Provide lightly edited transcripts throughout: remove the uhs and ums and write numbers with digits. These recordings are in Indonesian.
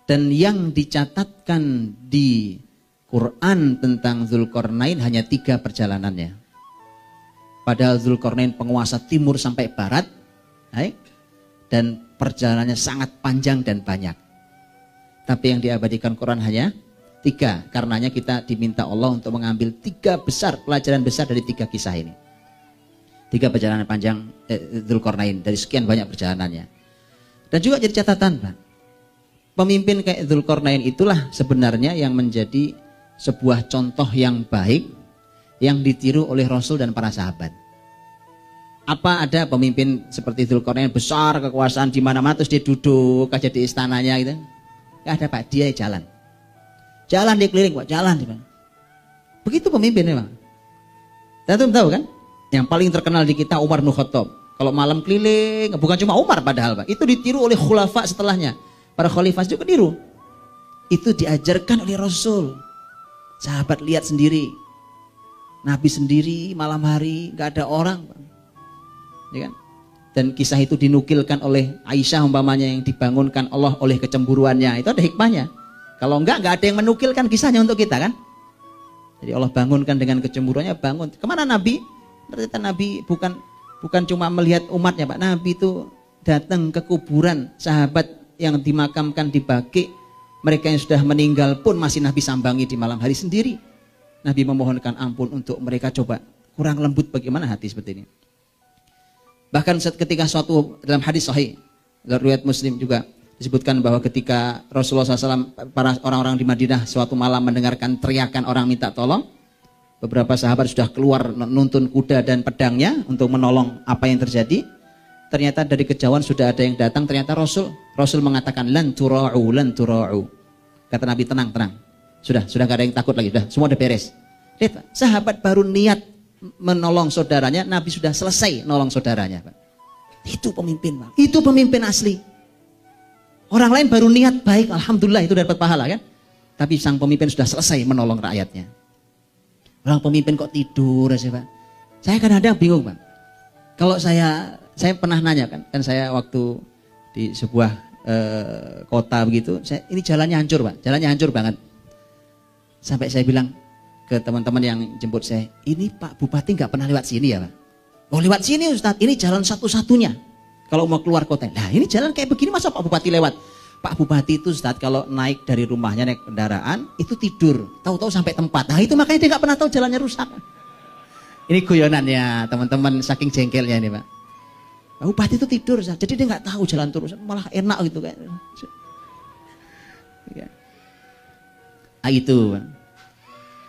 Dan yang dicatatkan di Quran tentang Dzulqarnain hanya 3 perjalanannya. Padahal Dzulqarnain penguasa timur sampai barat, dan perjalanannya sangat panjang dan banyak. Tapi yang diabadikan Quran hanya 3. Karenanya kita diminta Allah untuk mengambil 3 pelajaran besar dari 3 kisah ini. 3 perjalanan panjang Dzulqarnain dari sekian banyak perjalanannya. Dan juga jadi catatan, Pak. Pemimpin kayak Dzulqarnain itulah sebenarnya yang menjadi sebuah contoh yang baik yang ditiru oleh Rasul dan para sahabat. Apa ada pemimpin seperti Dzulqarnain besar kekuasaan di mana-mana terus dia duduk aja di istananya gitu? Gak ada, Pak. Dia jalan dia keliling, Pak, jalan. Begitu pemimpinnya, Pak. Dan tahu kan? Yang paling terkenal di kita Umar bin Khattab. Kalau malam keliling, bukan cuma Umar padahal, Pak. Itu ditiru oleh khulafa setelahnya. Para khalifah juga niru. Itu diajarkan oleh Rasul. Sahabat lihat sendiri. Nabi sendiri malam hari gak ada orang, Pak. Ya kan? Dan kisah itu dinukilkan oleh Aisyah umpamanya yang dibangunkan Allah oleh kecemburuannya. Itu ada hikmahnya. Kalau enggak ada yang menukilkan kisahnya untuk kita kan. Jadi Allah bangunkan dengan kecemburuannya, bangun. Kemana Nabi? Ternyata Nabi bukan cuma melihat umatnya, Pak. Nabi itu datang ke kuburan sahabat yang dimakamkan di Baqi. Mereka yang sudah meninggal pun masih Nabi sambangi di malam hari sendiri. Nabi memohonkan ampun untuk mereka. Coba kurang lembut bagaimana hati seperti ini. Bahkan ketika suatu dalam hadis sahih riwayat Muslim juga disebutkan bahwa ketika Rasulullah SAW para orang-orang di Madinah suatu malam mendengarkan teriakan orang minta tolong, beberapa sahabat sudah keluar nuntun kuda dan pedangnya untuk menolong apa yang terjadi. Ternyata dari kejauhan sudah ada yang datang, ternyata Rasul mengatakan lan tura'u. Kata Nabi, tenang. Sudah gak ada yang takut lagi, sudah semua udah beres. Lihat, sahabat baru niat menolong saudaranya, Nabi sudah selesai nolong saudaranya, Pak. Itu pemimpin, Pak. Itu pemimpin asli. Orang lain baru niat baik, alhamdulillah itu dapat pahala kan. Tapi sang pemimpin sudah selesai menolong rakyatnya. Orang pemimpin kok tidur aja, Pak. Saya kadang-kadang bingung, Pak. Kalau saya pernah nanya kan saya waktu di sebuah kota begitu, ini jalannya hancur, Pak. Jalannya hancur banget. Sampai saya bilang ke teman-teman yang jemput saya, ini Pak Bupati nggak pernah lewat sini ya, Pak? Oh, lewat sini Ustadz, ini jalan satu-satunya kalau mau keluar kota. Nah, ini jalan kayak begini masa Pak Bupati lewat? Pak Bupati itu Ustadz kalau naik dari rumahnya naik kendaraan itu tidur, tahu-tahu sampai tempat. Nah, itu makanya dia nggak pernah tahu jalannya rusak. Ini guyonannya teman-teman saking jengkelnya ini, Pak. Pak Bupati itu tidur, Ustadz. Jadi dia nggak tahu jalan terus, malah enak gitu kan. Nah, itu, Pak.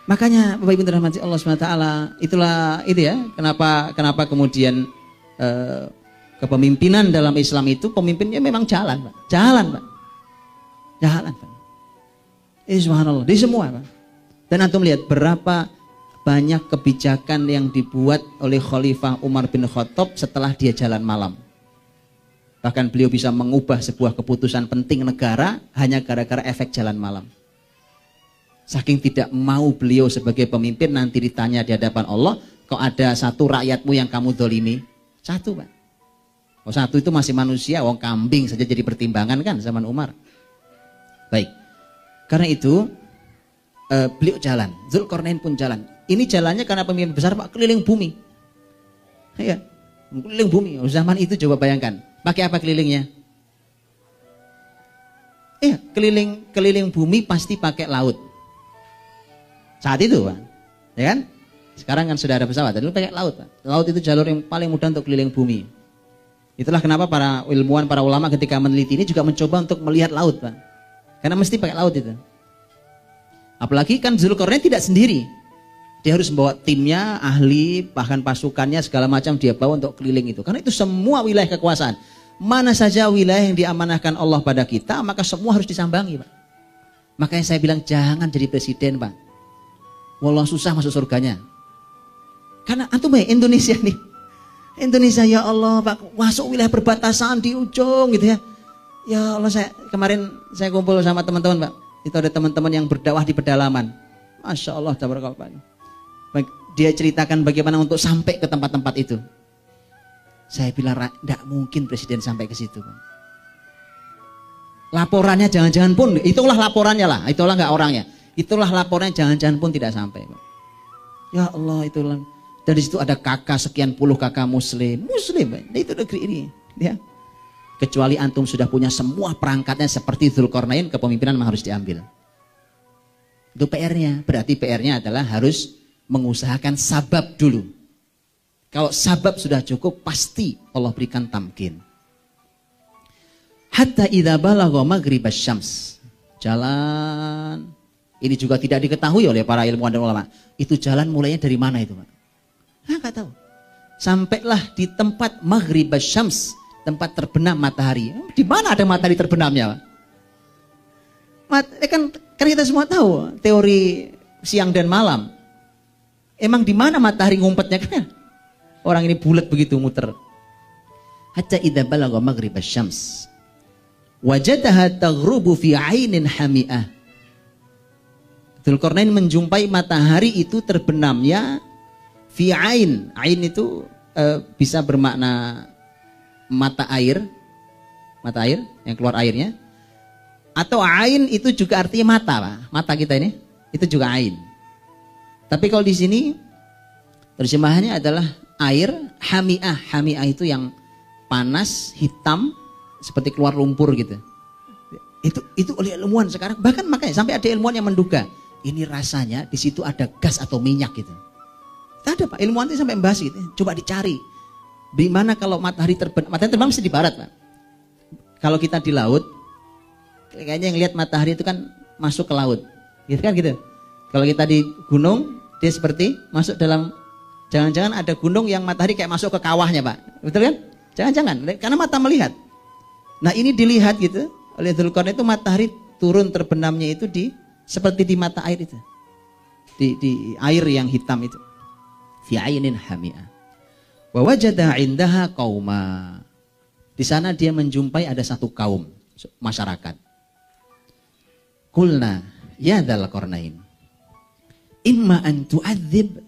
Makanya Bapak Ibu dirahmati Allah SWT, itulah itu ya, kenapa kemudian kepemimpinan dalam Islam itu pemimpinnya memang jalan, Pak. Jalan, Pak. Subhanallah, di semua, Pak. Dan antum lihat berapa banyak kebijakan yang dibuat oleh Khalifah Umar bin Khattab setelah dia jalan malam. Bahkan beliau bisa mengubah sebuah keputusan penting negara hanya gara-gara efek jalan malam. Saking tidak mau beliau sebagai pemimpin nanti ditanya di hadapan Allah, kok ada satu rakyatmu yang kamu dolimi? Satu, Pak. Oh, satu itu masih manusia, wong kambing saja jadi pertimbangan kan zaman Umar. Baik. Karena itu beliau jalan, Dzulqarnain pun jalan. Ini jalannya karena pemimpin besar, Pak, keliling bumi. Ya, keliling bumi. Zaman itu coba bayangkan, pakai apa kelilingnya? Keliling bumi pasti pakai laut. Saat itu, Pak, ya kan? Sekarang kan sudah ada pesawat, dulu pakai laut, Pak. Laut itu jalur yang paling mudah untuk keliling bumi. Itulah kenapa para ilmuwan, para ulama ketika meneliti ini juga mencoba untuk melihat laut, Pak. Karena mesti pakai laut itu. Apalagi kan Dzulqarnain tidak sendiri. Dia harus membawa timnya, ahli, bahkan pasukannya segala macam dia bawa untuk keliling itu. Karena itu semua wilayah kekuasaan. Mana saja wilayah yang diamanahkan Allah pada kita, maka semua harus disambangi, Pak. Makanya saya bilang jangan jadi presiden, Pak. Wallah susah masuk surganya. Karena antum Indonesia nih. Indonesia ya Allah, Pak, masuk wilayah perbatasan di ujung gitu ya. Ya Allah, kemarin saya kumpul sama teman-teman, Pak. Itu ada teman-teman yang berdakwah di pedalaman. Masya Allah, tabarakallah, Pak. Dia ceritakan bagaimana untuk sampai ke tempat-tempat itu. Saya bilang, tidak mungkin presiden sampai ke situ, Pak. Laporannya jangan-jangan pun, itulah laporannya lah, itulah nggak orangnya. Itulah laporannya jangan-jangan pun tidak sampai. Ya Allah, itulah. Dari situ ada kakak, sekian puluh kakak muslim, itu negeri ini. Ya. Kecuali antum sudah punya semua perangkatnya seperti Dzulqarnain, kepemimpinan memang harus diambil. Itu PR-nya. Berarti PR-nya adalah harus mengusahakan sabab dulu. Kalau sabab sudah cukup, pasti Allah berikan tamkin. Hatta idza balagha maghribasy syams. Jalan. Ini juga tidak diketahui oleh para ilmuwan dan ulama. Itu jalan mulainya dari mana itu, Pak? Enggak tahu. Sampailah di tempat maghribasy syams, tempat terbenam matahari. Di mana ada matahari terbenamnya, Pak? Kan kita semua tahu teori siang dan malam. Emang di mana matahari ngumpetnya kan? Orang ini bulat begitu muter. Hatta idza balagha maghribasy syams. Wajadaha taghrubu fi 'ainin hami'ah. Dzulqarnain menjumpai matahari itu terbenamnya fi 'ain. 'Ain itu bisa bermakna mata air yang keluar airnya. Atau 'ain itu juga artinya mata, Pak. Mata kita ini itu juga 'ain. Tapi kalau di sini terjemahannya adalah air hami'ah. Hami'ah itu yang panas, hitam, seperti keluar lumpur gitu. Itu oleh ilmuwan sekarang, bahkan makanya sampai ada ilmuwan yang menduga ini rasanya di situ ada gas atau minyak gitu. Ada, Pak, ilmuwan itu sampai membahas gitu. Coba dicari di mana kalau matahari terbenam. Matahari terbenam mesti di barat, Pak. Kalau kita di laut, kayaknya yang lihat matahari itu kan masuk ke laut, gitu kan gitu. Kalau kita di gunung, dia seperti masuk dalam. Jangan-jangan ada gunung yang matahari kayak masuk ke kawahnya, Pak. Betul kan? Jangan-jangan, karena mata melihat. Nah ini dilihat gitu oleh Dzulqarnain, itu matahari turun terbenamnya itu seperti di mata air itu, di air yang hitam itu. Fi 'ainin hami'ah. Wa wajada 'indaha qauma. Di sana dia menjumpai ada satu kaum masyarakat. Qulna ya Dzulqarnain, imma an tu'adzib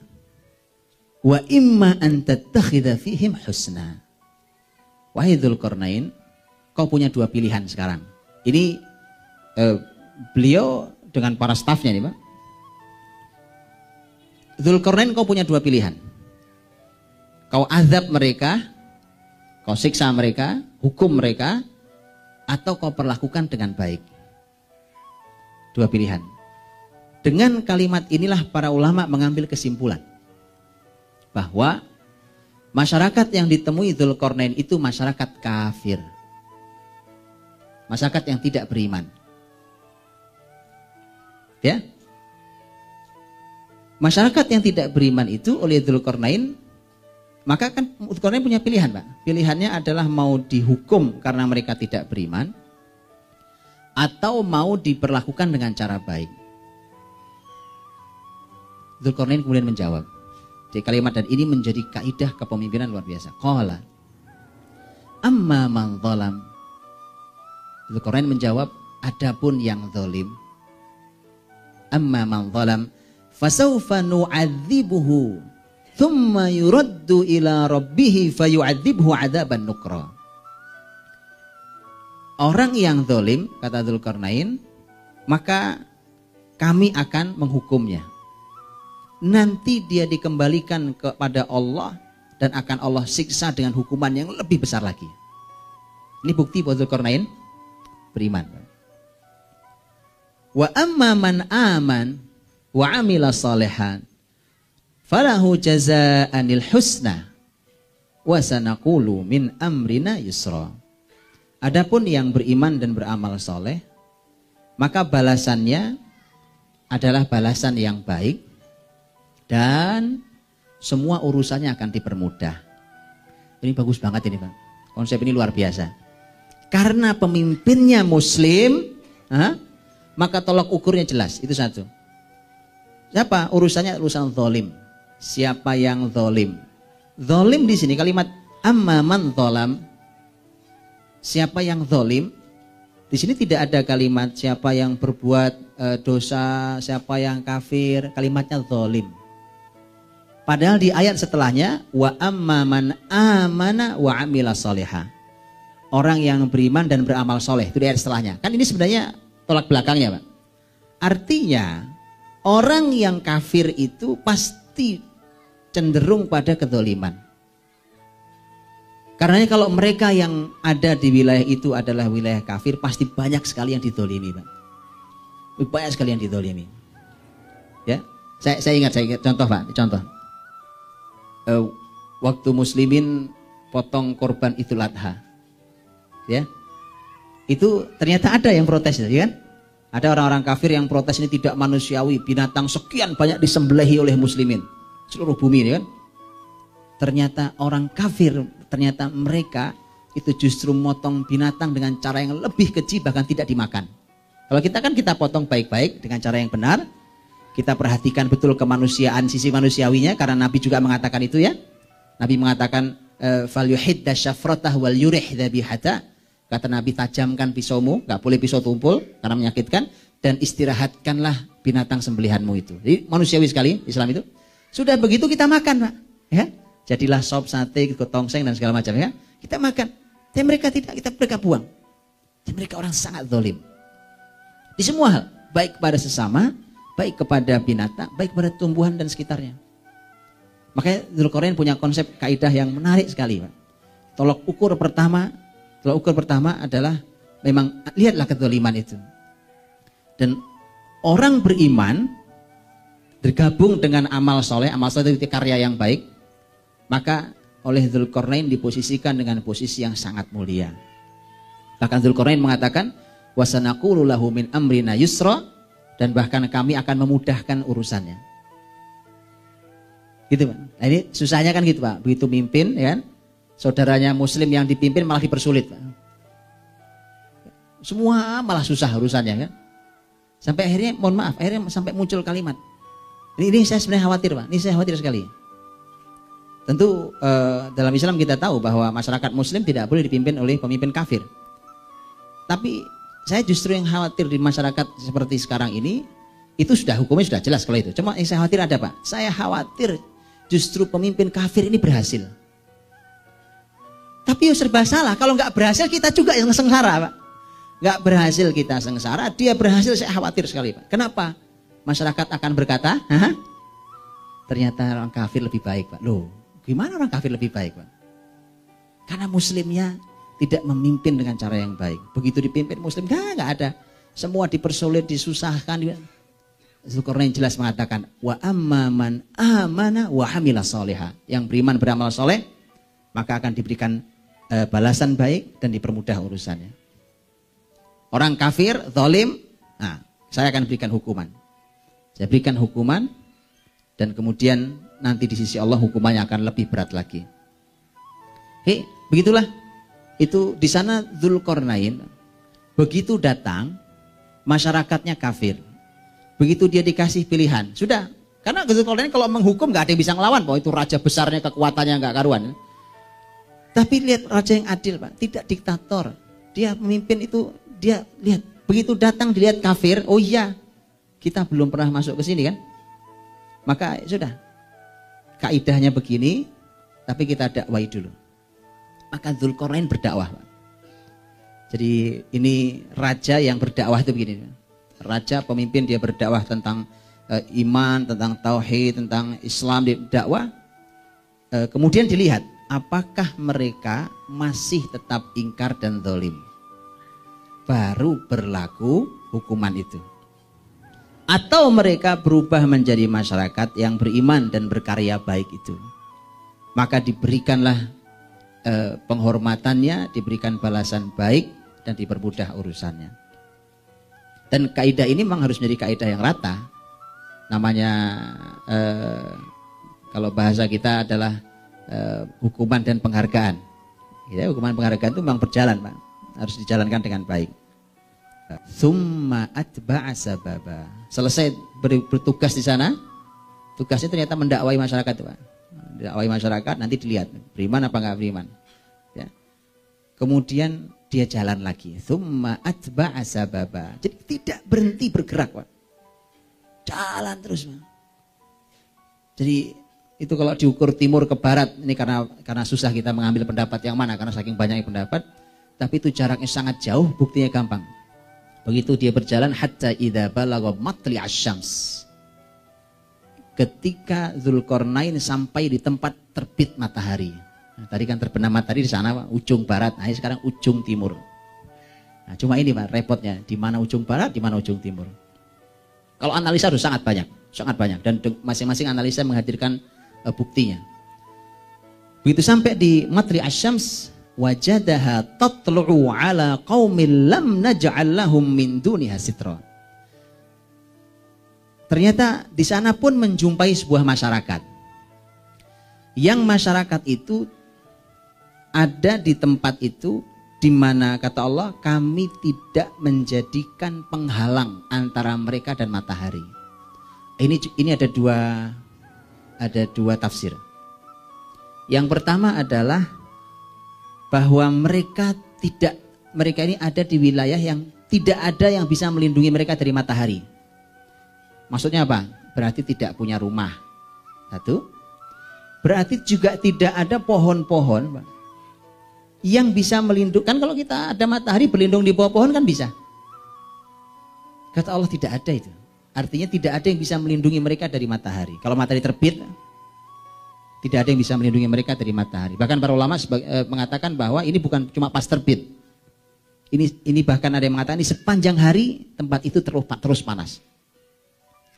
wa imma an tattakhidha fihim husna. Wahai Dzulqarnain, kau punya dua pilihan sekarang. Ini beliau dengan para stafnya nih, Pak. Dzulqarnain, kau punya dua pilihan. Kau azab mereka, kau siksa mereka, hukum mereka, atau kau perlakukan dengan baik. Dua pilihan. Dengan kalimat inilah para ulama mengambil kesimpulan bahwa masyarakat yang ditemui Dzulqarnain itu masyarakat kafir. Masyarakat yang tidak beriman. Ya. Masyarakat yang tidak beriman itu oleh Dzulqarnain, maka kan Dzulqarnain punya pilihan, Pak. Pilihannya adalah mau dihukum karena mereka tidak beriman, atau mau diperlakukan dengan cara baik. Dzulqarnain kemudian menjawab. Jadi kalimat dan ini menjadi kaidah kepemimpinan luar biasa. Qala amma man zalam. Dzulqarnain menjawab, adapun yang zalim, amma man zalam fasawfa nu'adzibuhu thumma yuraddu ila rabbih fayu'adzibhu 'adzaban nukra. Orang yang zalim, kata Dzulqarnain, maka kami akan menghukumnya. Nanti dia dikembalikan kepada Allah dan akan Allah siksa dengan hukuman yang lebih besar lagi. Ini bukti bahwa Dzulqarnain beriman. Wa amma man aman wa amila salihan falahu jazaa'anil husna wa sanaqulu min amrina yusra. Adapun yang beriman dan beramal soleh, maka balasannya adalah balasan yang baik dan semua urusannya akan dipermudah. Ini bagus banget ini, Bang. Konsep ini luar biasa. Karena pemimpinnya muslim, maka tolak ukurnya jelas. Itu satu. Siapa? Urusannya urusan zalim. Siapa yang zalim? Zalim di sini kalimat amma man zalam. Siapa yang zalim? Di sini tidak ada kalimat siapa yang berbuat dosa, siapa yang kafir. Kalimatnya zalim. Padahal di ayat setelahnya wa amma man amana wa amila salihah. orang yang beriman dan beramal soleh. Itu di ayat setelahnya. Kan ini sebenarnya tolak belakangnya, Pak. Artinya orang yang kafir itu pasti cenderung pada kezaliman. Karena kalau mereka yang ada di wilayah itu adalah wilayah kafir, pasti banyak sekali yang dizalimi, Pak. Banyak sekali yang dizalimi. Ya, saya ingat contoh, Pak, contoh. Waktu muslimin potong korban Idul Adha. Ya. Itu ternyata ada yang protes, ya kan? Ada orang-orang kafir yang protes ini tidak manusiawi, binatang sekian banyak disembelihi oleh muslimin seluruh bumi, ya kan? Ternyata orang kafir, ternyata mereka itu justru motong binatang dengan cara yang lebih keji, bahkan tidak dimakan. Kalau kita kan kita potong baik-baik dengan cara yang benar, kita perhatikan betul kemanusiaan, sisi manusiawinya, karena Nabi juga mengatakan itu, ya. Nabi mengatakan falyuhidda syafratah wal yurih dzabihata. Kata Nabi, tajamkan pisaumu, nggak boleh pisau tumpul karena menyakitkan, dan istirahatkanlah binatang sembelihanmu itu. Jadi manusiawi sekali Islam itu. Sudah begitu kita makan, Pak. Ya, jadilah sop, sate, tongseng dan segala macam, ya. Kita makan. Dan mereka tidak, mereka buang. Dan mereka orang sangat zalim. Di semua hal, baik kepada sesama, baik kepada binatang, baik kepada tumbuhan dan sekitarnya. Makanya Dzulqarnain punya konsep kaidah yang menarik sekali, Pak. Tolak ukur pertama adalah memang lihatlah kezaliman itu. Dan orang beriman bergabung dengan amal soleh itu karya yang baik, maka oleh Dzulqarnain diposisikan dengan posisi yang sangat mulia. Bahkan Dzulqarnain mengatakan wasanaqulu lahu min amrina yusra, dan bahkan kami akan memudahkan urusannya. Gitu, Pak. Nah, ini susahnya kan gitu, Pak. Begitu mimpin, ya kan? Saudaranya muslim yang dipimpin malah dipersulit, Pak. Semua malah susah urusannya, kan? Sampai akhirnya, mohon maaf, akhirnya sampai muncul kalimat. Ini saya sebenarnya khawatir, Pak. Ini saya khawatir sekali. Tentu dalam Islam kita tahu bahwa masyarakat muslim tidak boleh dipimpin oleh pemimpin kafir. Tapi saya justru yang khawatir di masyarakat seperti sekarang ini, itu sudah hukumnya sudah jelas kalau itu. Cuma yang saya khawatir ada, Pak. Saya khawatir justru pemimpin kafir ini berhasil. Tapi ya serba salah. Kalau nggak berhasil kita juga yang sengsara, Pak. Nggak berhasil kita sengsara, dia berhasil, saya khawatir sekali, Pak. Kenapa? Masyarakat akan berkata, hah? Ternyata orang kafir lebih baik, Pak. Loh, gimana orang kafir lebih baik, Pak? Karena muslimnya tidak memimpin dengan cara yang baik. Begitu dipimpin muslim, nggak ada. Semua dipersulit, disusahkan. Dzulqarnain jelas mengatakan, wa amma man amana wa hamila sholiha. Yang beriman beramal soleh, maka akan diberikan balasan baik dan dipermudah urusannya. Orang kafir, zalim, nah, saya akan berikan hukuman. Saya berikan hukuman, dan kemudian nanti di sisi Allah hukumannya akan lebih berat lagi. Oke, begitulah. Itu di sana Dzulqarnain begitu datang, masyarakatnya kafir. Begitu dia dikasih pilihan, sudah. Karena Dzulqarnain kalau menghukum nggak ada yang bisa ngelawan, bahwa itu raja besarnya, kekuatannya nggak karuan. Tapi lihat raja yang adil, Pak, tidak diktator. Dia memimpin itu, dia lihat begitu datang dilihat kafir, oh iya, kita belum pernah masuk ke sini kan? Maka sudah, kaidahnya begini, tapi kita dakwai dulu. Maka Dzulqarnain berdakwah, Pak. Jadi ini raja yang berdakwah itu begini. Raja pemimpin, dia berdakwah tentang iman, tentang tauhid, tentang Islam, dia dakwah. Kemudian dilihat apakah mereka masih tetap ingkar dan zalim. Baru berlaku hukuman itu. Atau mereka berubah menjadi masyarakat yang beriman dan berkarya baik itu. Maka diberikanlah penghormatannya, diberikan balasan baik, dan dipermudah urusannya. Dan kaidah ini memang harus menjadi kaidah yang rata. Namanya kalau bahasa kita adalah hukuman dan penghargaan. Ya, hukuman penghargaan itu memang berjalan, Pak. Harus dijalankan dengan baik. Tsumma atba'a sababa. Selesai bertugas di sana, tugasnya ternyata mendakwai masyarakat, Pak. Dakwai masyarakat, nanti dilihat beriman apa enggak beriman. Ya. Kemudian dia jalan lagi. Tsumma atba'a sababa. Jadi tidak berhenti bergerak, Pak. Jalan terus, Pak. Jadi itu kalau diukur timur ke barat, ini karena susah kita mengambil pendapat yang mana, karena saking banyaknya pendapat. tapi itu jaraknya sangat jauh, buktinya gampang. Begitu dia berjalan hatta idza balagha matli'asy syams. Ketika Dzulqarnain sampai di tempat terbit matahari. Nah, tadi kan terbenam matahari di sana ujung barat, nah sekarang ujung timur. Nah, cuma ini Pak repotnya, di mana ujung barat, di mana ujung timur. Kalau analisa harus sangat banyak dan masing-masing analisa menghadirkan buktinya. Begitu sampai di matli'asy syams, wajadaha tatlu'u ala qaumin lam naj'al lahum min duniha sitra. Ternyata di sana pun menjumpai sebuah masyarakat. Yang masyarakat itu ada di tempat itu di mana kata Allah, kami tidak menjadikan penghalang antara mereka dan matahari. Ini ada dua tafsir. Yang pertama adalah bahwa mereka ini ada di wilayah yang tidak ada yang bisa melindungi mereka dari matahari. Maksudnya apa? Berarti tidak punya rumah. Satu. Berarti juga tidak ada pohon-pohon yang bisa melindungi. Kan kalau kita ada matahari berlindung di bawah pohon kan bisa. Kata Allah tidak ada itu. Artinya tidak ada yang bisa melindungi mereka dari matahari. Kalau matahari terbit, tidak ada yang bisa melindungi mereka dari matahari. Bahkan para ulama mengatakan bahwa ini bukan cuma pas terbit. Ini bahkan ada yang mengatakan ini sepanjang hari tempat itu terus panas.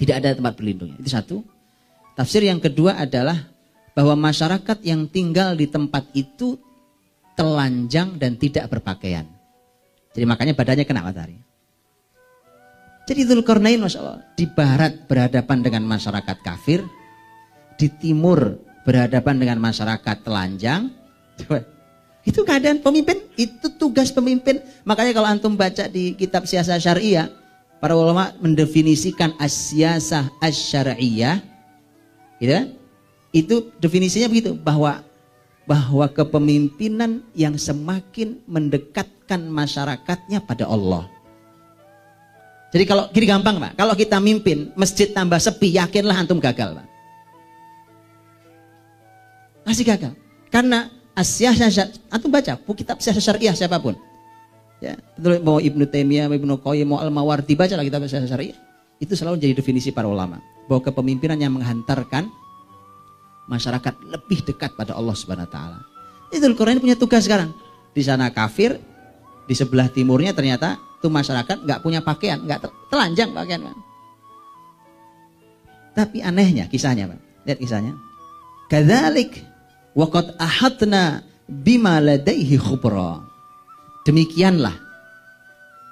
Tidak ada tempat berlindungnya. Itu satu. Tafsir yang kedua adalah bahwa masyarakat yang tinggal di tempat itu telanjang dan tidak berpakaian. Jadi makanya badannya kena matahari. Jadi Dzulqarnain Masya Allah, di barat berhadapan dengan masyarakat kafir, di timur berhadapan dengan masyarakat telanjang. Itu keadaan pemimpin, itu tugas pemimpin. Makanya kalau antum baca di kitab Siyasah Syariah, para ulama mendefinisikan as-siyasah asy-syar'iyyah, gitu kan? Itu definisinya begitu, bahwa kepemimpinan yang semakin mendekatkan masyarakatnya pada Allah. Jadi kalau gini gampang Pak, kalau kita mimpin masjid tambah sepi, yakinlah antum gagal Pak. Masih gagal. Karena as-siyasah, antum baca kitab Siyasah Syariah siapapun. Ya, mau Ibnu Taimiyah, mau Ibnu Qayyim, mau Al-Mawardi, baca lagi kitab Siyasah Syariah. Itu selalu jadi definisi para ulama, bahwa kepemimpinan yang menghantarkan masyarakat lebih dekat pada Allah Subhanahu wa taala. Dzulqarnain punya tugas sekarang. Di sana kafir, di sebelah timurnya ternyata itu masyarakat nggak punya pakaian, nggak telanjang pakaian, Pak. Tapi anehnya kisahnya, Pak. Lihat kisahnya. Kadzalik wa qad ahatna bima ladaihi khubra. Demikianlah,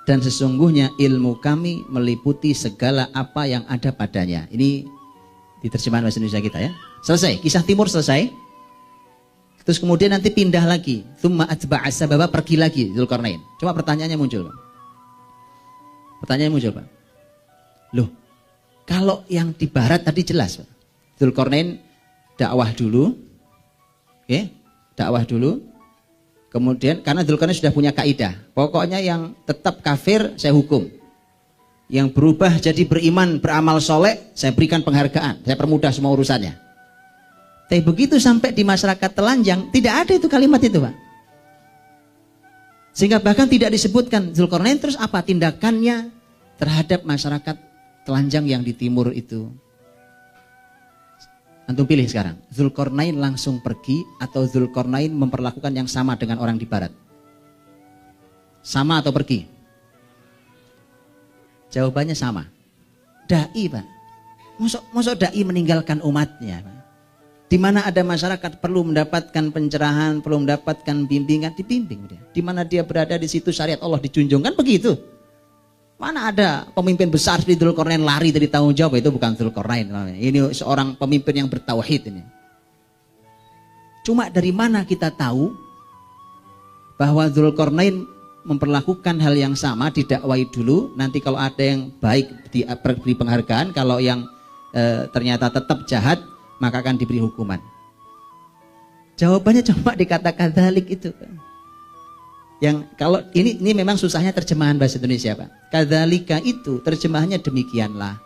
dan sesungguhnya ilmu kami meliputi segala apa yang ada padanya. Ini di terjemahan bahasa Indonesia kita ya. Selesai, kisah timur selesai. Terus kemudian nanti pindah lagi. Tsumma atba'a sababa, pergi lagi Dzulqarnain. Coba pertanyaannya muncul, Pak. Pertanyaannya muncul, Pak. Loh, kalau yang di barat tadi jelas, Pak. Dzulqarnain dakwah dulu. Oke, dakwah dulu. Kemudian karena Dzulqarnain sudah punya kaidah, pokoknya yang tetap kafir saya hukum. Yang berubah jadi beriman, beramal soleh, saya berikan penghargaan, saya permudah semua urusannya. Tapi begitu sampai di masyarakat telanjang, tidak ada itu kalimat itu, Pak. Sehingga bahkan tidak disebutkan Dzulqarnain terus apa tindakannya terhadap masyarakat telanjang yang di timur itu. Antum pilih sekarang, Dzulqarnain langsung pergi atau Dzulqarnain memperlakukan yang sama dengan orang di barat? Sama atau pergi? Jawabannya sama. Dai, Pak. Mosok dai meninggalkan umatnya, Pak. Di mana ada masyarakat perlu mendapatkan pencerahan, perlu mendapatkan bimbingan, dibimbing dia. Di mana dia berada di situ syariat Allah dijunjung, kan begitu. Mana ada pemimpin besar seperti Dzulqarnain lari dari tanggung jawab? Itu bukan Dzulqarnain. Ini seorang pemimpin yang bertauhid ini. Cuma dari mana kita tahu bahwa Dzulqarnain memperlakukan hal yang sama, didakwai dulu, nanti kalau ada yang baik diberi penghargaan, kalau yang ternyata tetap jahat maka akan diberi hukuman. Jawabannya cuma dikatakan dzalik itu. Yang kalau ini memang susahnya terjemahan bahasa Indonesia, Pak. Kadzalika itu terjemahannya demikianlah.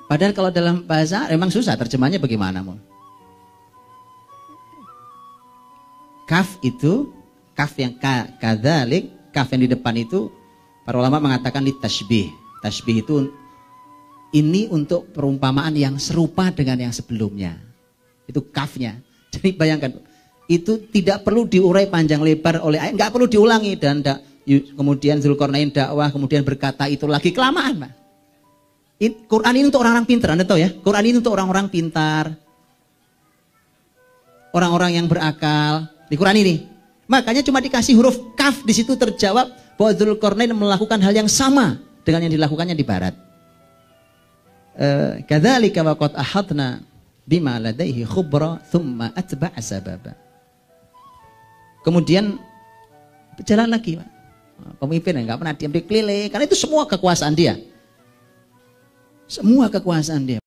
Padahal kalau dalam bahasa memang susah terjemahannya bagaimana, Mon? Kaf itu, kaf yang kadzalik, kaf yang di depan itu para ulama mengatakan litashbih. Tashbih itu ini untuk perumpamaan yang serupa dengan yang sebelumnya. Itu kafnya. Jadi bayangkan, itu tidak perlu diurai panjang lebar oleh ayat, nggak perlu diulangi dan kemudian Zulkarnain dakwah, kemudian berkata itu lagi kelamaan, Pak. Quran ini untuk orang-orang pintar, Anda tahu ya? Quran ini untuk orang-orang pintar, orang-orang yang berakal. Di Quran ini, makanya cuma dikasih huruf kaf, di situ terjawab bahwa Zulkarnain melakukan hal yang sama dengan yang dilakukannya di barat. Kadzalika wa qad ahadna bima ladaihi khubra thumma atba'a sababa. Kemudian berjalan lagi, Pak. Pemimpin yang nggak pernah diam, dikeliling, karena itu semua kekuasaan dia. Semua kekuasaan dia.